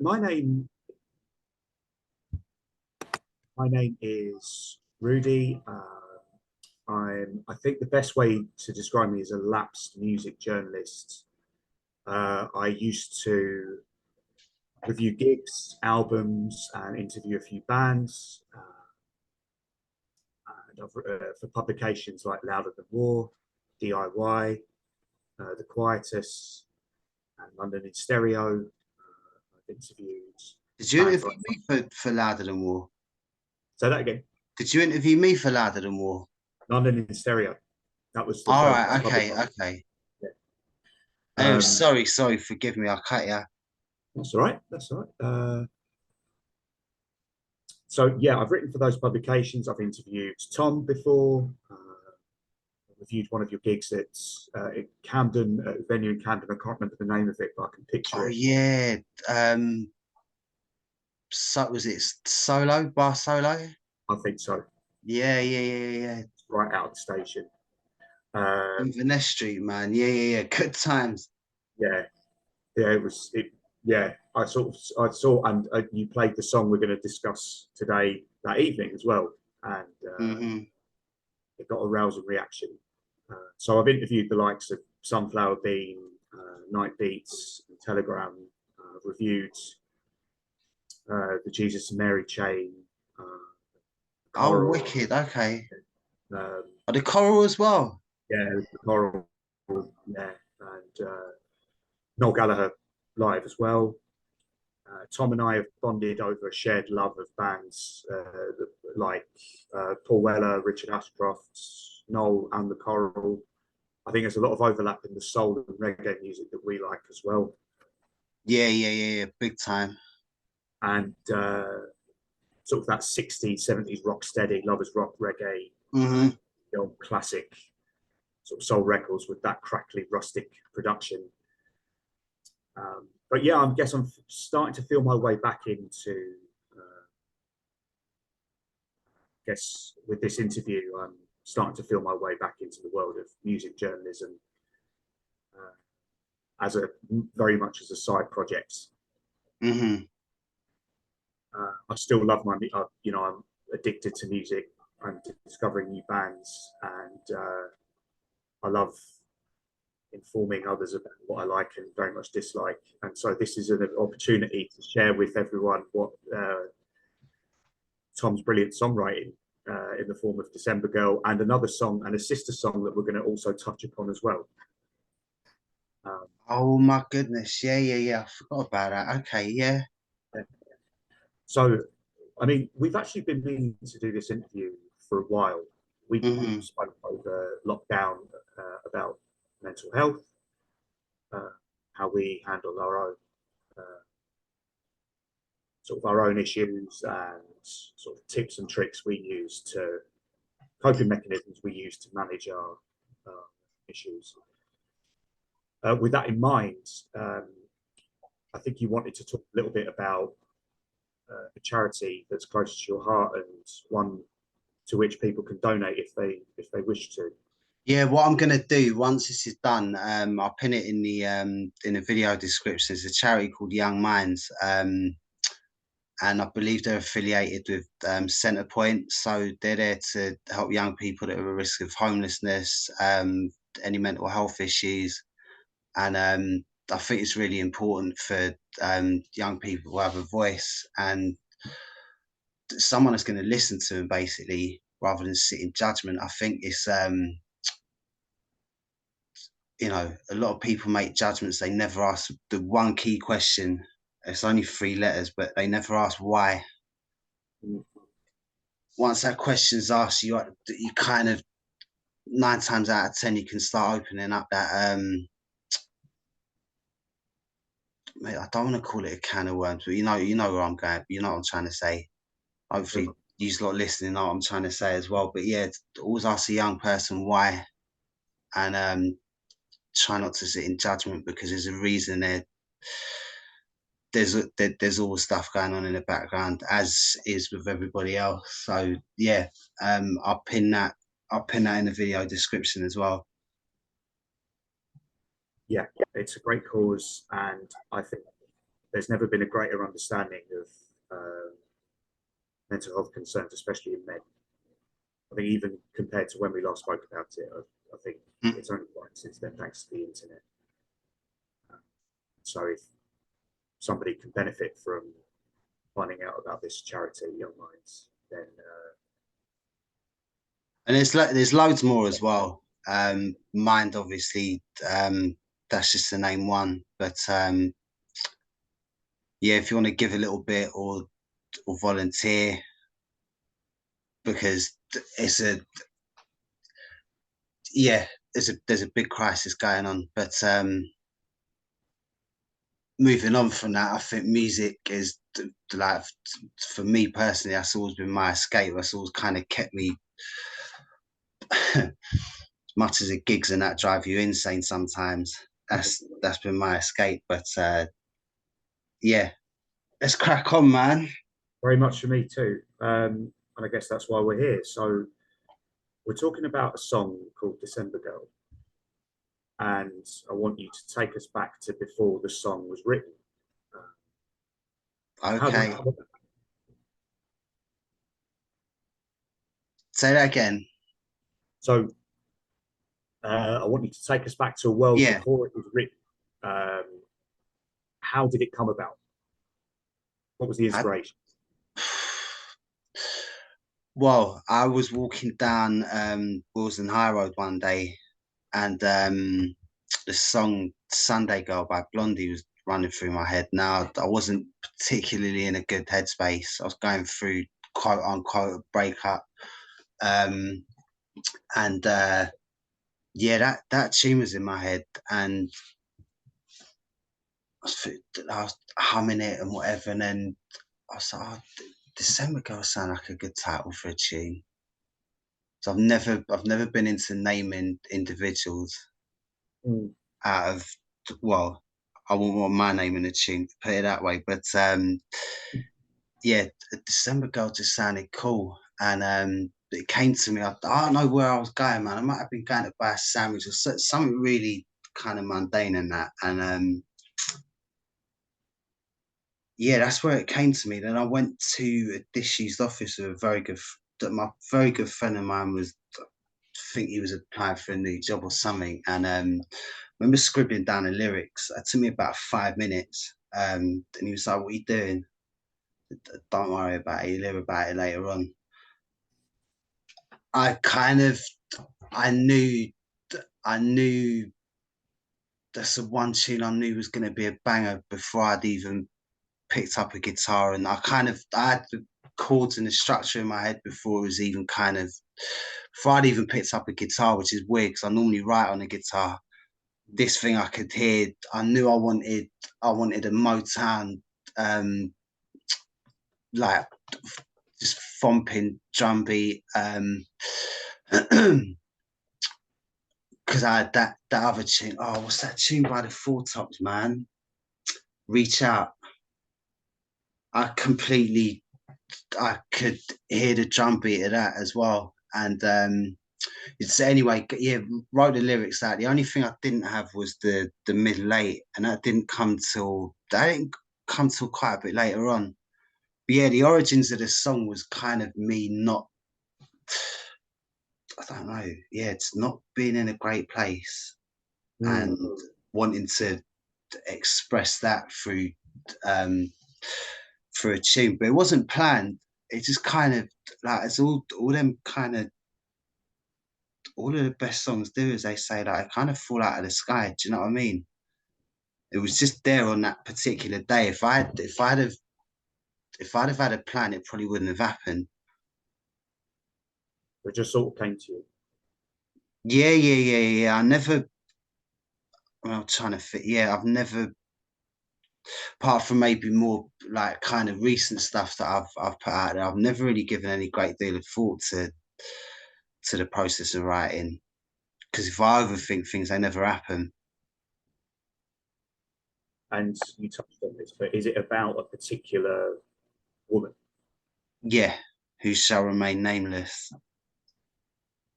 my name my name is Rudy. I think the best way to describe me is a lapsed music journalist. I used to review gigs, albums, and interview a few bands. For publications like Louder Than War, DIY, The Quietus, and London in Stereo. I've interviewed Did you bands interview like. me for Louder Than War? Say that again. Did you interview me for Louder Than War? London in Stereo. That was the All first right, okay, publication. okay. Yeah. Oh, Um, sorry, forgive me, I cut you. that's all right. That's all right. So yeah, I've written for those publications. I've interviewed Tom before. Reviewed one of your gigs at in Camden, at a venue in Camden. I can't remember the name of it, but I can picture Oh it. yeah. So was it Solo, Bar Solo? I think so. Yeah. Right out of the station. Inverness Street, man. Yeah. Good times. Yeah, yeah, it was. Yeah, I saw, and you played the song we're going to discuss today that evening as well, and Hmm. it got a rousing reaction. So I've interviewed the likes of Sunflower Bean, Night Beats, and Telegram. Reviewed the Jesus and Mary chain, uh, Oh, Coral. wicked. Okay. Um, Oh, the Coral as well. yeah, the Coral. Yeah, and Noel Gallagher live as well. Tom and I have bonded over a shared love of bands like Paul Weller, Richard Ashcroft, Noel, and the Coral. I think there's a lot of overlap in the soul and reggae music that we like as well. Yeah. Big time. And sort of that 60s, 70s rock steady, lovers rock reggae, Hmm. the old classic sort of soul records with that crackly, rustic production. But yeah, I guess I'm starting to feel my way back into guess with this interview, I'm starting to feel my way back into the world of music journalism as a very much as a side project. Hmm. I still love I'm addicted to music. I'm discovering new bands, and I love informing others about what I like and very much dislike. And so this is an opportunity to share with everyone what Tom's brilliant songwriting in the form of December Girl, and another song and a sister song that we're going to also touch upon as well. Oh my goodness. Yeah. I forgot about that. Okay, yeah. So, I mean, we've actually been meaning to do this interview for a while. We Hmm. spoke over lockdown about mental health, uh, how we handle our own uh, sort of our own issues, and sort of tips and tricks we use to coping mechanisms we use to manage our issues. With that in mind, I think you wanted to talk a little bit about a charity that's close to your heart and one to which people can donate if they wish to. Yeah, what I'm gonna do once this is done, I'll pin it in the video description. It's a charity called Young Minds, and I believe they're affiliated with Centrepoint, so they're there to help young people that are at risk of homelessness, any mental health issues, and I think it's really important for young people to have a voice and someone that's going to listen to them basically rather than sit in judgment. I think it's a lot of people make judgments. They never ask the one key question. It's only three letters, but they never ask why. Once that question's asked, you kind of 9 times out of 10 you can start opening up that mate, I don't want to call it a can of worms, but you know where I'm going. You know what I'm trying to say. Hopefully, you lot listening know what I'm trying to say as well. But yeah, always ask a young person why, and try not to sit in judgment because there's a reason there's always stuff going on in the background, as is with everybody else. So yeah, I'll pin that. I'll pin that in the video description as well. Yeah, it's a great cause, and I think there's never been a greater understanding of mental health concerns, especially in men. I think even compared to when we last spoke about it, I think it's only grown since then, thanks to the internet. So if somebody can benefit from finding out about this charity, Young Minds, then and there's loads more as well. Mind, obviously, that's just the name one, but yeah, if you want to give a little bit or volunteer, because it's there's a big crisis going on. But moving on from that, I think music is like, for me personally, that's always been my escape. That's always kind of kept me, as much as the gigs and that drive you insane sometimes. That's been my escape. But yeah, let's crack on, man. very much for me too. And I guess that's why we're here. So we're talking about a song called December Girl. And I want you to take us back to before the song was written. Okay. Say that again. So I want you to take us back to a world before it was written. How did it come about? What was the inspiration? Well, I was walking down Willesden High Road one day, and the song Sunday Girl by Blondie was running through my head. Now, I wasn't particularly in a good headspace. I was going through quote unquote a breakup. And yeah, that tune was in my head, and I was humming it and whatever, and then I was like, oh, December Girl sound like a good title for a tune. So I've never been into naming individuals out of, well, I wouldn't want my name in a tune, put it that way. But yeah, December Girl just sounded cool, and it came to me. I don't know where I was going, man. I might have been going to buy a sandwich or something really kind of mundane in that, and yeah, that's where it came to me. Then I went to a disused office with my very good friend of mine was, I think he was applying for a new job or something, and remember scribbling down the lyrics. It took me about 5 minutes, and he was like, "What are you doing? Don't worry about it. You'll hear about it later on." I knew that's the one tune I knew was going to be a banger before I'd even picked up a guitar, and I had the chords and the structure in my head before it was even before I'd even picked up a guitar, which is weird because I normally write on a guitar. This thing I could hear, I knew I wanted a Motown, like just thumping drum beat, because I had that other tune. Oh, what's that tune by the Four Tops, man? Reach Out. I could hear the drum beat of that as well. And it's anyway, yeah, wrote the lyrics out. The only thing I didn't have was the middle eight, and that didn't come till quite a bit later on. But yeah, the origins of the song was kind of me not, I don't know, yeah, it's not being in a great place and wanting to express that through a tune, but it wasn't planned. It just kind of like, it's all them kind of, all of the best songs do, as they say, like, kind of fall out of the sky. Do you know what I mean? It was just there on that particular day. If I'd have had a plan, it probably wouldn't have happened. It just sort of came to you. Yeah. I'm trying to fit. Yeah, I've never, apart from maybe more like kind of recent stuff that I've put out there, I've never really given any great deal of thought to the process of writing. Because if I overthink things, they never happen. And you touched on this, but is it about a particular woman? Yeah, who shall remain nameless.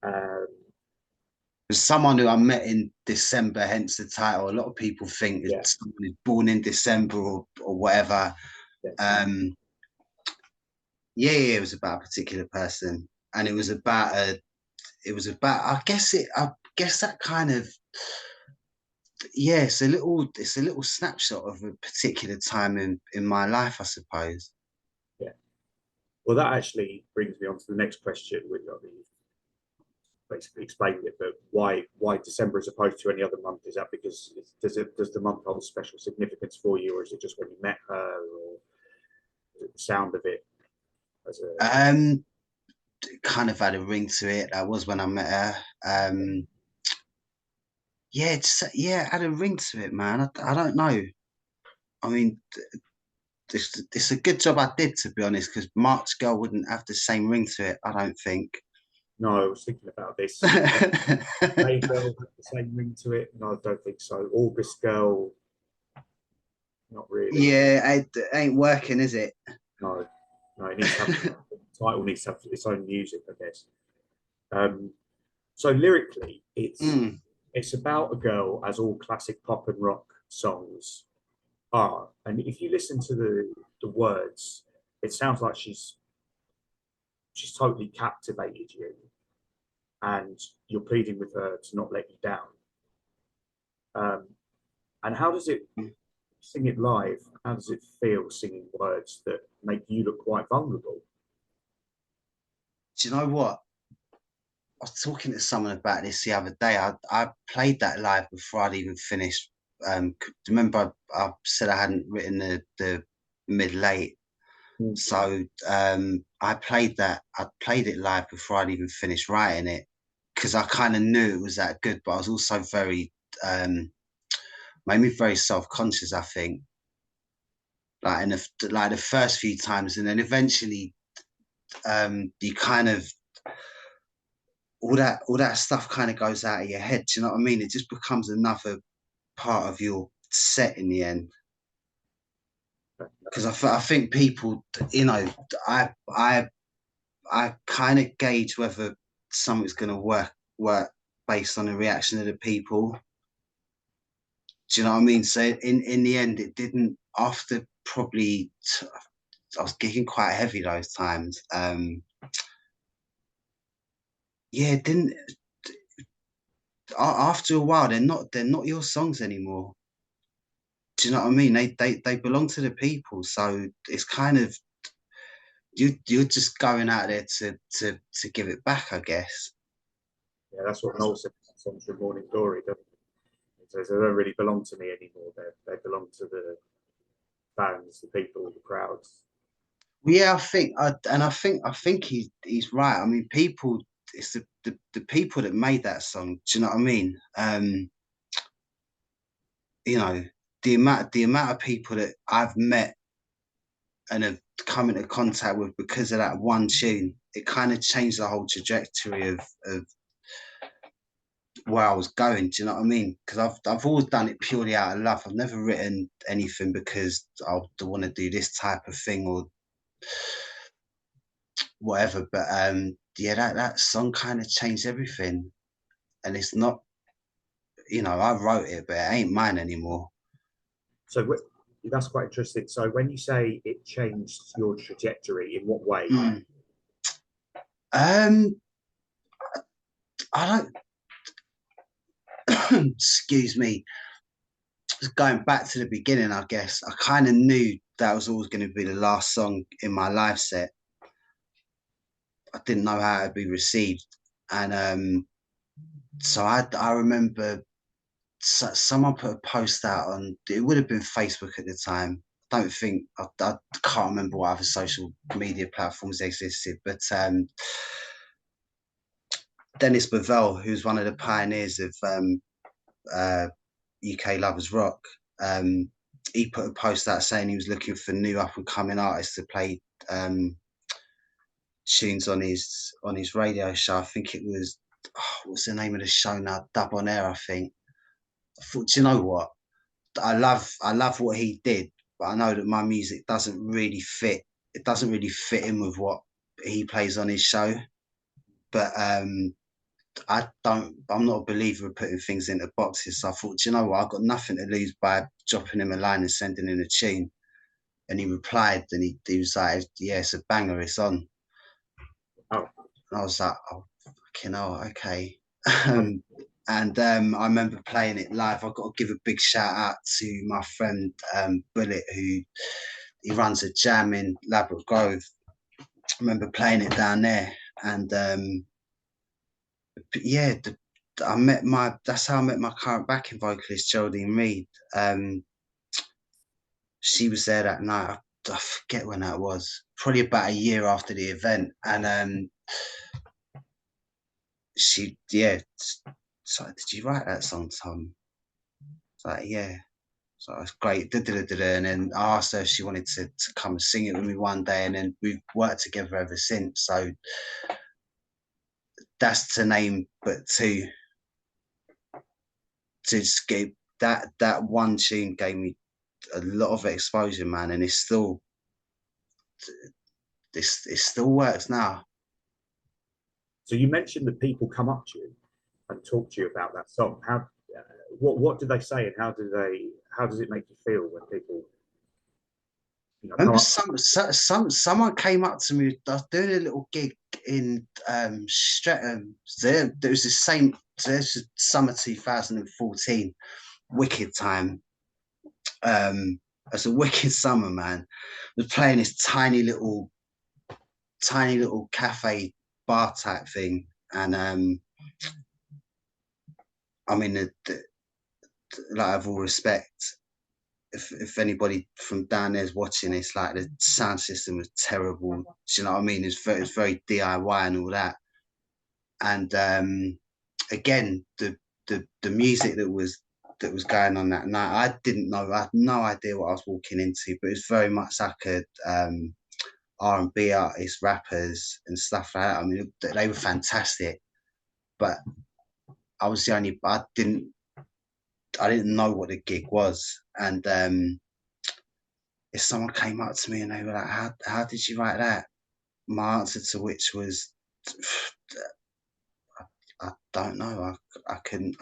Um, As someone who I met in December, hence the title. A lot of people think Yeah, it's someone who's born in December or whatever. yeah. Yeah, yeah, it was about a particular person, and it was about a. It was about. I guess it. I guess that kind of. Yeah, it's a little. It's a little snapshot of a particular time in my life, I suppose. Yeah. Well, that actually brings me on to the next question, which I mean, basically explained it, but why December as opposed to any other month? Is that because does the month hold special significance for you, or is it just when you met her, or is it the sound of it as a Um, Kind of had a ring to it. That was when I met her. Yeah, yeah, it had a ring to it, man. I don't know. I mean, it's a good job I did, to be honest, because Mark's girl wouldn't have the same ring to it, I don't think. no, I was thinking about this. May girl have the same ring to it? No, I don't think so. August girl, not really. Yeah, it ain't working, is it? No, no, it needs to have the title needs to have its own music, I guess. Um, so lyrically, Mm. it's about a girl, as all classic pop and rock songs are. And if you listen to the words, it sounds like she's totally captivated you, and you're pleading with her to not let you down. Um, and how does it sing it live? How does it feel singing words that make you look quite vulnerable? Do you know what? I was talking to someone about this the other day. I played that live before I'd even finished. Remember, I said I hadn't written the mid late. Mm. So I played that. I played it live before I'd even finished writing it because I kind of knew it was that good, but I was also very made me very self conscious. I think like in the first few times, and then eventually you kind of all that stuff kind of goes out of your head. Do you know what I mean? It just becomes another part of your set in the end. Because I think people, you know, I I I kind of gauge whether something's going to work based on the reaction of the people. Do you know what I mean? So in the end, it didn't. After probably, I was gigging quite heavy those times. Yeah, it didn't. After a while, they're not your songs anymore. Do you know what I mean? They belong to the people, so it's kind of you're just going out there to give it back, I guess. Yeah, that's what Noel said in songs from Morning Glory, doesn't it? He says they don't really belong to me anymore. They belong to the fans, the people, the crowds. Yeah, I think he's right. I mean, people, it's the people that made that song. Do you know what I mean? You know, the amount of people that I've met and have come into contact with because of that one tune, it kind of changed the whole trajectory of where I was going. Do you know what I mean? Because I've always done it purely out of love. I've never written anything because I want to do this type of thing or whatever. But yeah, that song kind of changed everything. And it's not, I wrote it, but it ain't mine anymore. So that's quite interesting. So when you say it changed your trajectory, in what way? Mm. Um, I don't. Excuse me. Just going back to the beginning, I guess I kind of knew that was always going to be the last song in my live set. I didn't know how it'd be received, and so I remember someone put a post out on. It would have been Facebook at the time. I don't think I can't remember what other social media platforms existed, but Dennis Bovell, who's one of the pioneers of UK Lovers Rock, um, he put a post out saying he was looking for new up and coming artists to play um, tunes on his radio show. I think it was what's the name of the show now? Dub on Air, I think. I thought, do you know what? I love what he did, but I know that my music doesn't really fit. It doesn't really fit in with what he plays on his show. But I'm not a believer of putting things into boxes. So I thought, "Do you know what, I've got nothing to lose by dropping him a line and sending in a tune." And he replied, and he was like, "Yeah, it's a banger, it's on." Oh, And I was like, "Oh, fucking hell, okay." and I remember playing it live. I've got to give a big shout out to my friend Bullet, who he runs a jam in Ladbroke Grove. I remember playing it down there, and yeah, that's how I met my current backing vocalist, Geraldine Reid. She was there that night. I forget when that was. Probably about a year after the event, and yeah. So did you write that song, Tom? It's like, yeah. So it's great. And then I asked her if she wanted to come and sing it with me one day, and then we've worked together ever since. So that's to name but two. To just give that one tune gave me a lot of exposure, man, and it still works now. so you mentioned that people come up to you and talk to you about that song. What do they say, and how does it make you feel when people, come Remember, up? someone came up to me. I was doing a little gig in Streatham. There was the same. So this is summer 2014, wicked time. It's a wicked summer, man. I was playing this tiny little cafe bar type thing, and I mean, like, of all respect, if anybody from down there's watching, it's like the sound system was terrible. Do you know what I mean? It's very DIY and all that. And again, the music that was going on that night, I didn't know. I had no idea what I was walking into, but it's very much like a R&B artists, rappers, and stuff like that. I mean, they were fantastic, but I was the only. I didn't know what the gig was, and if someone came up to me and they were like, how did you write that?" My answer to which was, I don't know. I couldn't.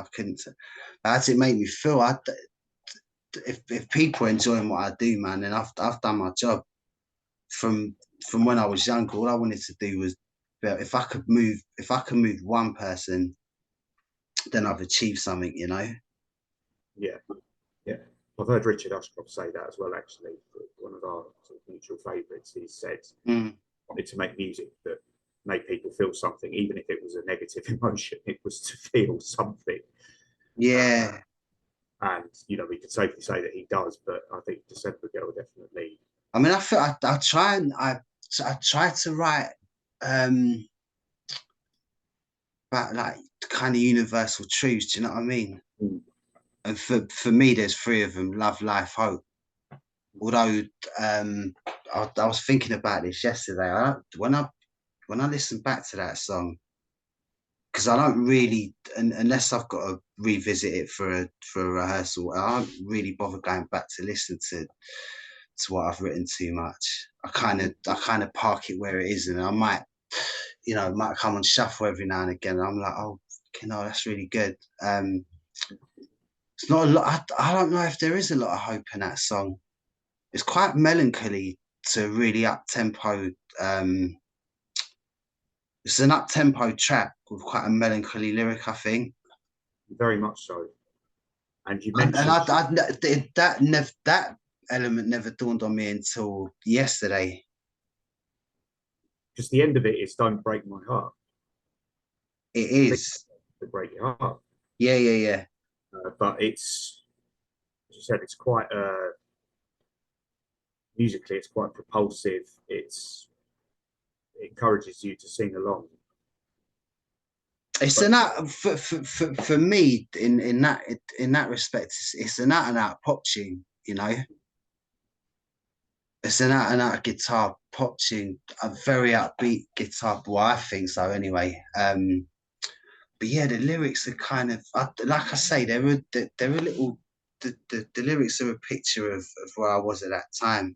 How does it make me feel? If people are enjoying what I do, man, then I've done my job. From when I was younger, all I wanted to do was, if I could move one person, then I've achieved something, you know. Yeah, yeah. I've heard Richard Ashcroft say that as well. Actually, one of our sort of mutual favourites, he said wanted to make music that made people feel something, even if it was a negative emotion. It was to feel something. Yeah. And we could safely say that he does. But I think December Girl definitely. I mean, I try to write about, like, kind of universal truths. Do you know what I mean? Mm. And for me, there's three of them: love, life, hope. Although I was thinking about this yesterday. When I listen back to that song, because I don't really, unless I've got to revisit it for a rehearsal, I don't really bother going back to listen to what I've written too much. I kind of park it where it is, and I might, might come on shuffle every now and again. And I'm like, oh, that's really good. It's not a lot. I don't know if there is a lot of hope in that song. It's quite melancholy to really up tempo. It's an up tempo track with quite a melancholy lyric, I think. Very much so. And you And mentioned that element never dawned on me until yesterday. because the end of it is "Don't break my heart." It I think is. to break your heart, Yeah. but it's, as you said, it's quite musically, it's quite propulsive. It encourages you to sing along. It's But an out for me in that respect. It's an out and out pop tune. It's an out and out guitar pop tune, a very upbeat guitar. Well, I think so anyway. But yeah, the lyrics are kind of, like I say, they're a little. The lyrics are a picture of where I was at that time.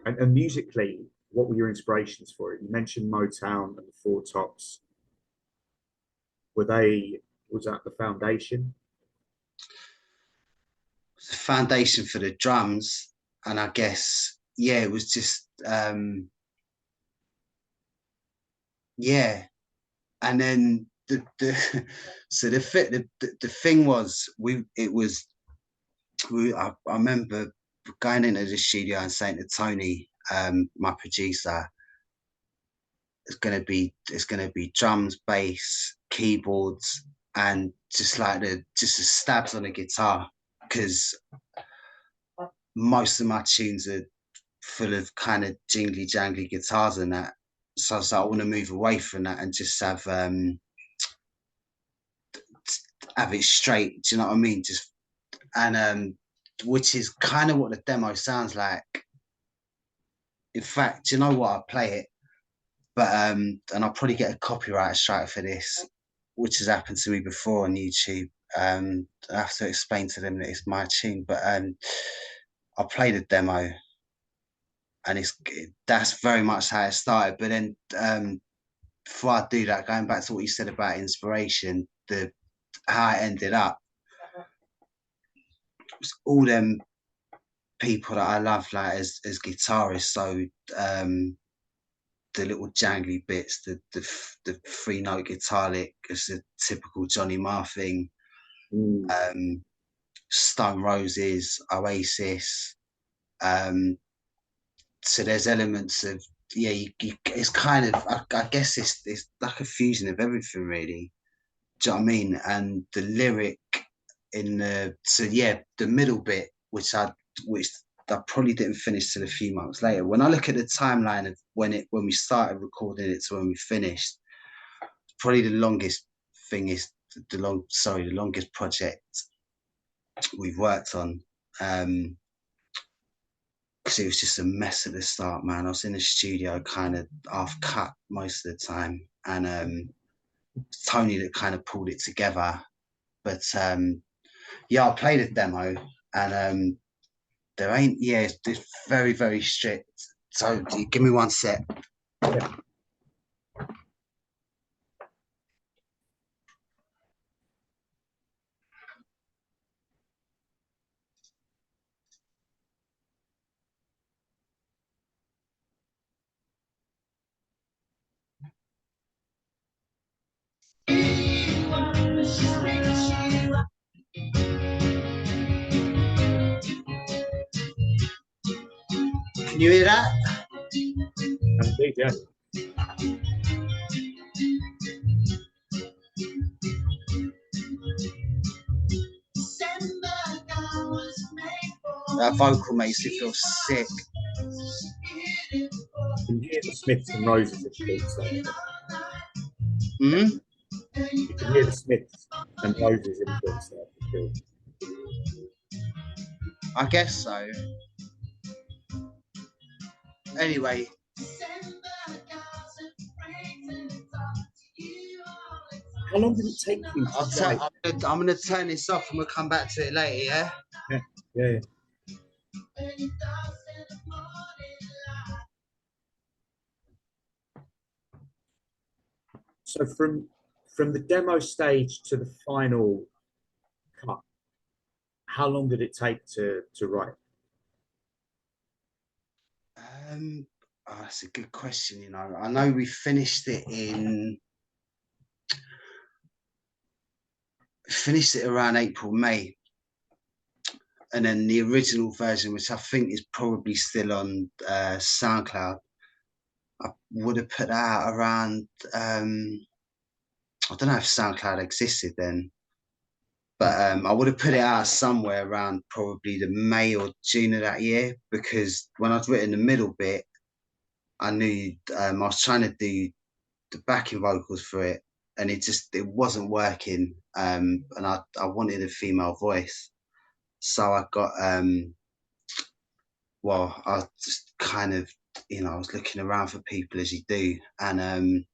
and musically, what were your inspirations for it? You mentioned Motown and the Four Tops. was that the foundation? The foundation for the drums, and I guess it was just and then the so the thing was I remember going into the studio and saying to Tony, my producer, it's gonna be drums, bass, keyboards, and just like the stabs on the guitar, because most of my tunes are full of kind of jingly jangly guitars and that. So I want to move away from that and just have it straight. Do you know what I mean? Just and which is kind of what the demo sounds like. In fact, do you know what? I'll play it, but and I'll probably get a copyright strike for this, which has happened to me before on YouTube. I have to explain to them that it's my tune, but I'll play the demo, and that's very much how it started. But then before I do that, going back to what you said about inspiration, how it ended up, all them people that I love, like as guitarists. So the little jangly bits, the 3-note guitar lick, is the typical Johnny Marr thing. Stone Roses, Oasis. So there's elements of it's kind of I guess it's like a fusion of everything, really. Do you know what I mean? And the lyric in the middle bit, which I probably didn't finish till a few months later. When I look at the timeline of when we started recording it to when we finished, probably the longest thing is the longest project we've worked on. Because it was just a mess at the start, man. I was in the studio kind of half cut most of the time, and Tony that kind of pulled it together. But I played a demo, and there ain't it's very, very strict. So give me one sec. Yeah. Can you hear that? Indeed, yeah. That vocal makes it feel sick. You can hear the Smiths and Roses influence there. Hmm? You can hear the Smiths and Roses influence there, for sure. I guess so. Anyway. How long did it take you to write? I'm going to turn this off and we'll come back to it later, yeah? Yeah. So from the demo stage to the final cut, how long did it take to write? That's a good question. You know, I know we finished it around April, May, and then the original version, which I think is probably still on SoundCloud, I would have put that out around. I don't know if SoundCloud existed then, but I would have put it out somewhere around probably the May or June of that year, because when I'd written the middle bit, I knew I was trying to do the backing vocals for it, and it wasn't working. And I wanted a female voice, so I got I was just kind of I was looking around for people as you do, and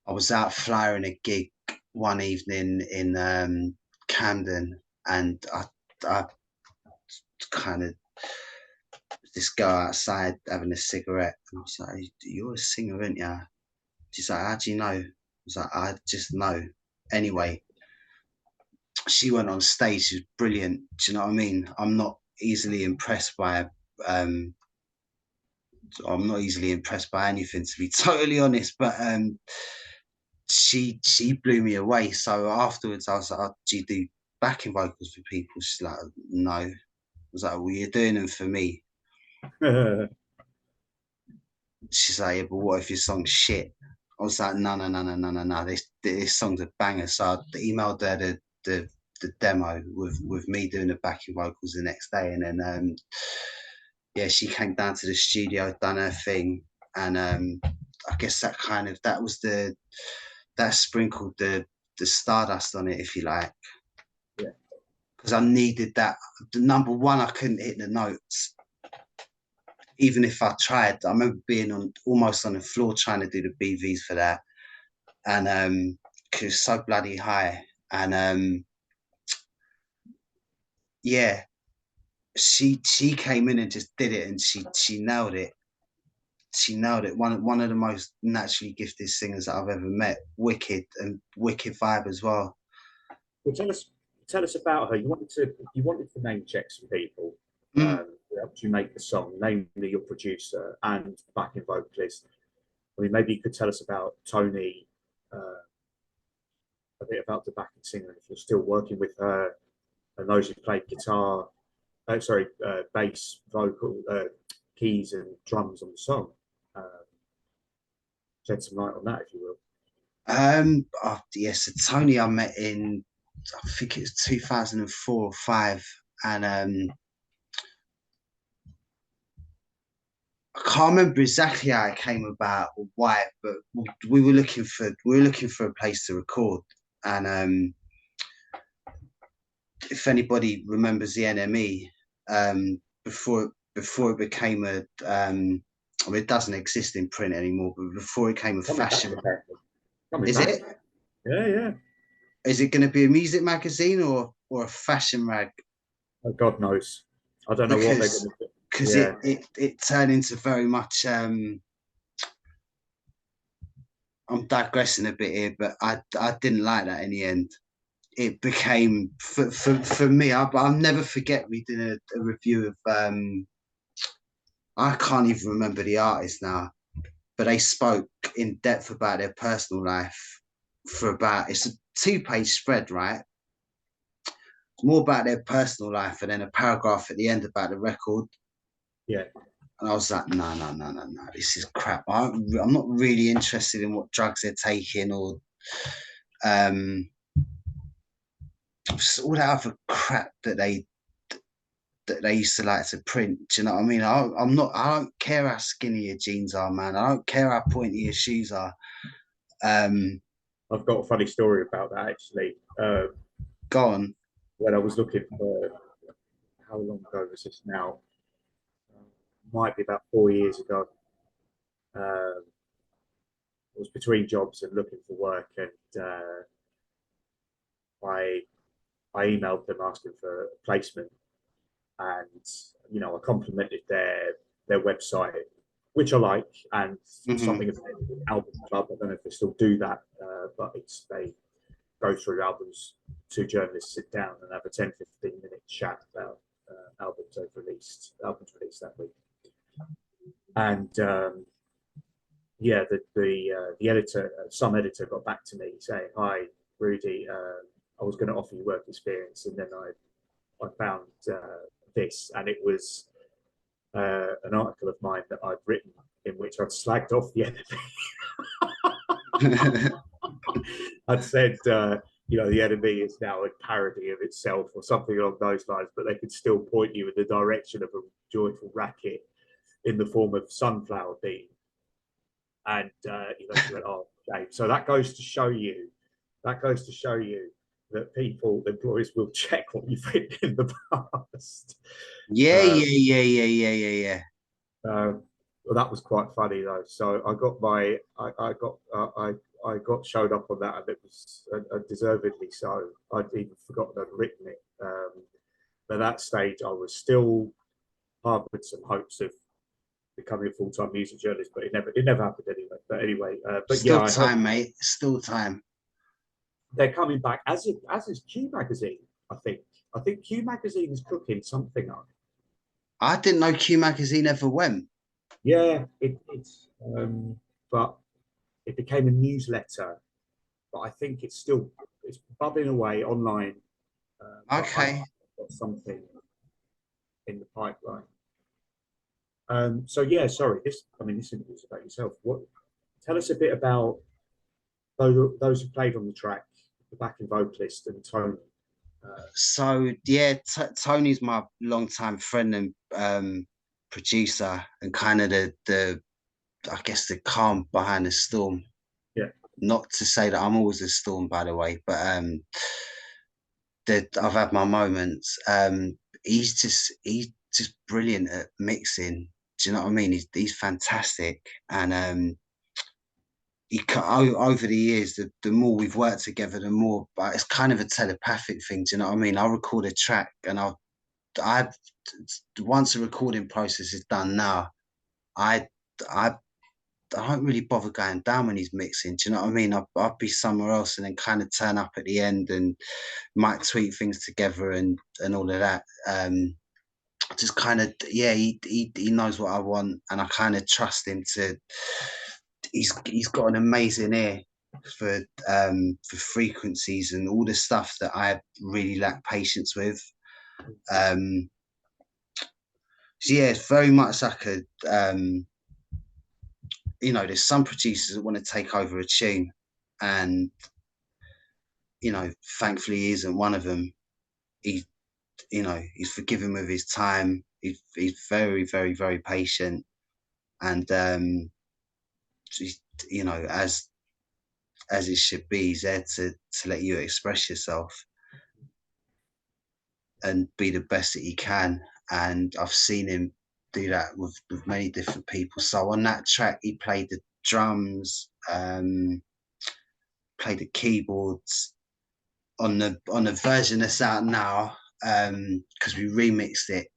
I was out flying a gig one evening in Camden, and I kind of this girl outside having a cigarette, and I was like, "You're a singer, aren't you?" She's like, "How do you know?" I was like, "I just know." anyway, she went on stage. She was brilliant. Do you know what I mean? I'm not easily impressed by I'm not easily impressed by anything, to be totally honest. But she blew me away. So afterwards, I was like, oh, "Do you do backing vocals for people?" She's like, "No." I was like, "Well, you're doing them for me." She's like, "Yeah, but what if your song's shit?" I was like, "No, no, no, no, no, no, no. This song's a banger." So I emailed her the demo with me doing the backing vocals the next day, and then yeah, she came down to the studio, done her thing, and I guess that sprinkled the stardust on it, if you like. Yeah. Because I needed that. The number one, I couldn't hit the notes, even if I tried. I remember being almost on the floor trying to do the BVs for that, and cause it was so bloody high, and yeah, she came in and just did it, and she nailed it. She nailed it. One of the most naturally gifted singers that I've ever met. Wicked and wicked vibe as well. Well, tell us about her. You wanted to name check some people who helped you make the song, namely your producer and backing vocalist. I mean, maybe you could tell us about Tony, a bit about the backing singer, if you're still working with her, and those who played guitar, bass, vocal, keys, and drums on the song. Shed some light on that, if you will. Yes, so Tony I met in, I think it was 2004 or 5, and I can't remember exactly how it came about or why, but we were looking for a place to record, and if anybody remembers the NME, before it became I mean, it doesn't exist in print anymore, but before it became a fashion, is it? Yeah, yeah. Is it going to be a music magazine or a fashion rag? Oh, God knows. I don't know what they're going to do. Because it turned into very much. I'm digressing a bit here, but I didn't like that in the end. It became for me. I'll never forget reading a review of. I can't even remember the artist now, but they spoke in depth about their personal life for about. It's a 2-page spread, right? More about their personal life, and then a paragraph at the end about the record. Yeah. And I was like, no, no, no, no, no, this is crap. I'm not really interested in what drugs they're taking or all that other crap that they used to like to print. Do you know what I mean? I don't care how skinny your jeans are, man. I don't care how pointy your shoes are. I've got a funny story about that, actually. Go on. When I was looking for, how long ago was this now? Might be about 4 years ago. I was between jobs and looking for work, and I emailed them asking for a placement, and I complimented their website, which I like, and something about Album Club. I don't know if they still do that, but they go through albums. 2 journalists sit down and have a 10-15 minute chat about albums released that week. And yeah, the editor, some editor, got back to me saying, "Hi, Rudy, I was going to offer you work experience, and then I found this," and it was an article of mine that I'd written in which I'd slagged off the enemy. I'd said, the enemy is now a parody of itself or something along those lines, but they could still point you in the direction of a joyful racket in the form of sunflower bean. And she went, "Oh, Dave." So that goes to show you that employers will check what you've written in the past. Yeah. Well, that was quite funny though. So I got showed up on that, and it was deservedly so. I'd even forgotten I'd written it. But at that stage, I was still harbored some hopes of becoming a full-time music journalist, but it never happened anyway. But anyway, Still time, mate. Still time. they're coming back as is Q Magazine. I think Q Magazine is cooking something up. I didn't know Q Magazine ever went. Yeah, it's but it became a newsletter. But I think it's bubbling away online. But I've Okay. got something in the pipeline. So yeah, sorry. This interview is about yourself. Tell us a bit about those who played on the track, the backing vocalist and Tony. So yeah, Tony's my longtime friend and producer, and kind of the I guess the calm behind the storm. Yeah, Not to say that I'm always a storm, by the way, but that I've had my moments. He's just brilliant at mixing. Do you know what I mean? He's fantastic, and over the years, the more we've worked together, the more. But it's kind of a telepathic thing. Do you know what I mean? I'll record a track, and I once the recording process is done now, I I I don't really bother going down when he's mixing. Do you know what I mean? I'll be somewhere else and then kind of turn up at the end and might tweet things together and all of that. Just kind of yeah, he knows what I want and I kind of trust him to. He's got an amazing ear for frequencies and all the stuff that I really lack patience with. Um, so yeah, it's very much like a there's some producers that want to take over a tune, and thankfully he isn't one of them. He, he's forgiving with his time. He's very, very, very patient, and he's, as it should be, he's there to let you express yourself and be the best that you can. And I've seen him do that with many different people. So on that track, he played the drums, played the keyboards. On the version that's out now, because we remixed it.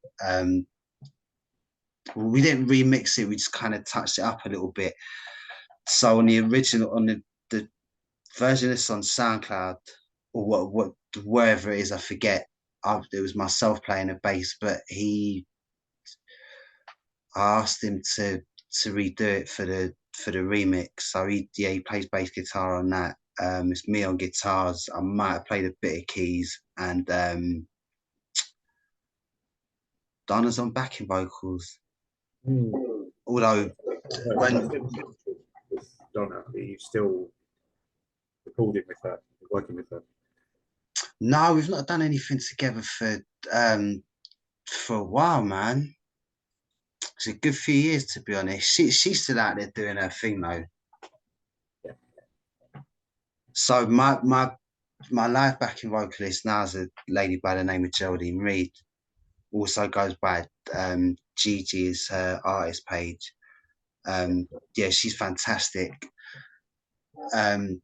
Well, we didn't remix it; we just kind of touched it up a little bit. So on the original, on the version that's on SoundCloud or wherever it is, I forget. It was myself playing a bass, but I asked him to redo it for the remix. So he plays bass guitar on that. It's me on guitars. I might have played a bit of keys, and Donna's on backing vocals. Although when Donna, are you still recording with her, working with her? no, we've not done anything together for a while, man. It's a good few years to be honest. She's still out there doing her thing though. Yeah. So my live backing vocalist now is a lady by the name of Geraldine Reed. Also goes by Gigi is her artist page. Yeah, she's fantastic. Um,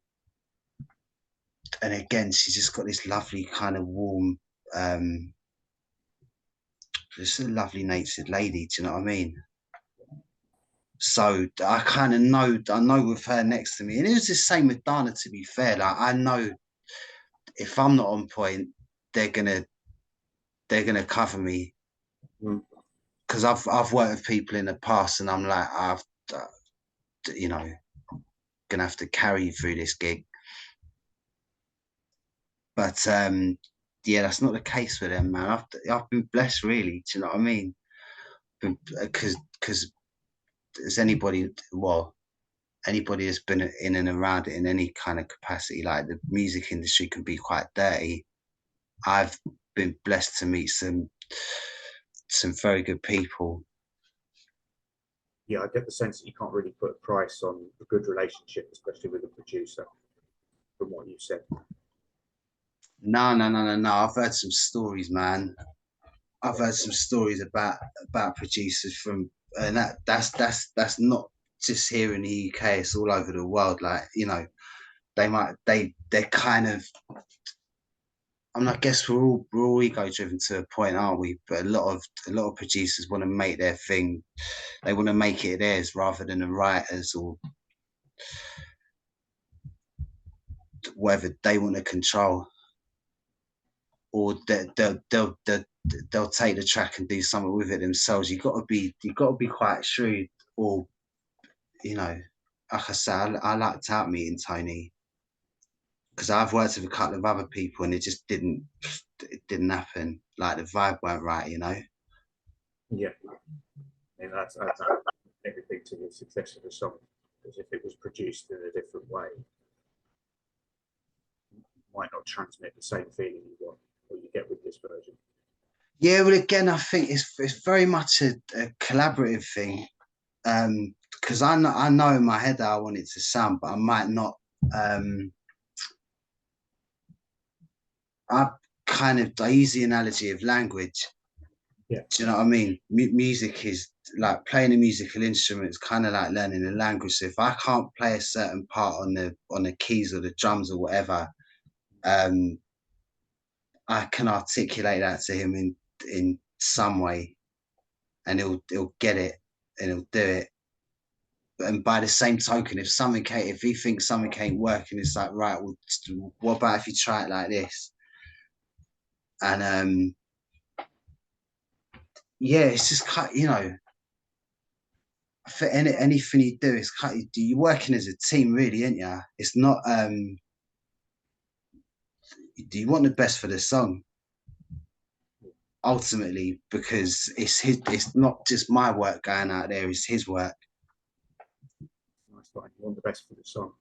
and again, she's just got this lovely kind of warm, just a lovely natured lady. Do you know what I mean? So I know with her next to me, and it was the same with Dana. To be fair, like I know if I'm not on point, they're gonna cover me because I've worked with people in the past, and I'm like you know gonna have to carry you through this gig. But yeah, that's not the case with them, man. I've been blessed, really. Do you know what I mean? Because as anybody that's been in and around it in any kind of capacity, like the music industry can be quite dirty. I've been blessed to meet some very good people. Yeah, I get the sense that you can't really put a price on a good relationship, especially with a producer, from what you said. No, no, no, no, no. I've heard some stories, man. I've heard some stories about producers from, and that's not just here in the UK. It's all over the world. Like they're kind of. I guess we're all ego driven to a point, aren't we? But a lot of producers want to make their thing. They want to make it theirs rather than the writers or. whether they want to control, or they'll take the track and do something with it themselves. You've got to be quite shrewd, or like I said, I lucked out meeting Tony, because I've worked with a couple of other people and it didn't happen. Like the vibe weren't right, Yeah, I mean that's everything to the success of the song. Because if it was produced in a different way, it might not transmit the same feeling you want or you get with this version. Yeah, well, again, I think it's very much a collaborative thing. Because I know in my head how I want it to sound, but I might not. I use the analogy of language. Yeah. Do you know what I mean? Music is like playing a musical instrument. It's kind of like learning a language. So if I can't play a certain part on the keys or the drums or whatever, I can articulate that to him in some way, and he'll get it and he'll do it. And by the same token, if he thinks something ain't working, it's like, right, well, what about if you try it like this? And yeah, it's just for anything you do, it's you're working as a team, really, aren't you? It's not do you want the best for the song ultimately, because it's not just my work going out there, it's his work. That's fine. You want the best for the song.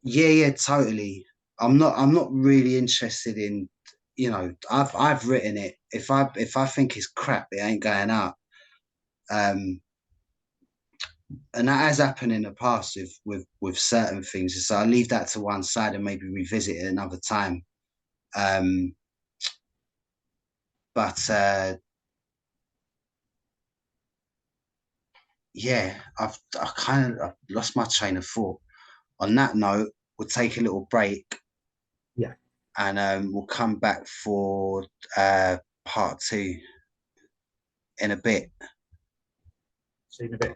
Yeah, totally. I'm not really interested in, I've written it. If I think it's crap, it ain't going out. And that has happened in the past with certain things. So I leave that to one side and maybe revisit it another time. But yeah, I've lost my train of thought. On that note, we'll take a little break. Yeah. And we'll come back for part 2 in a bit. See you in a bit.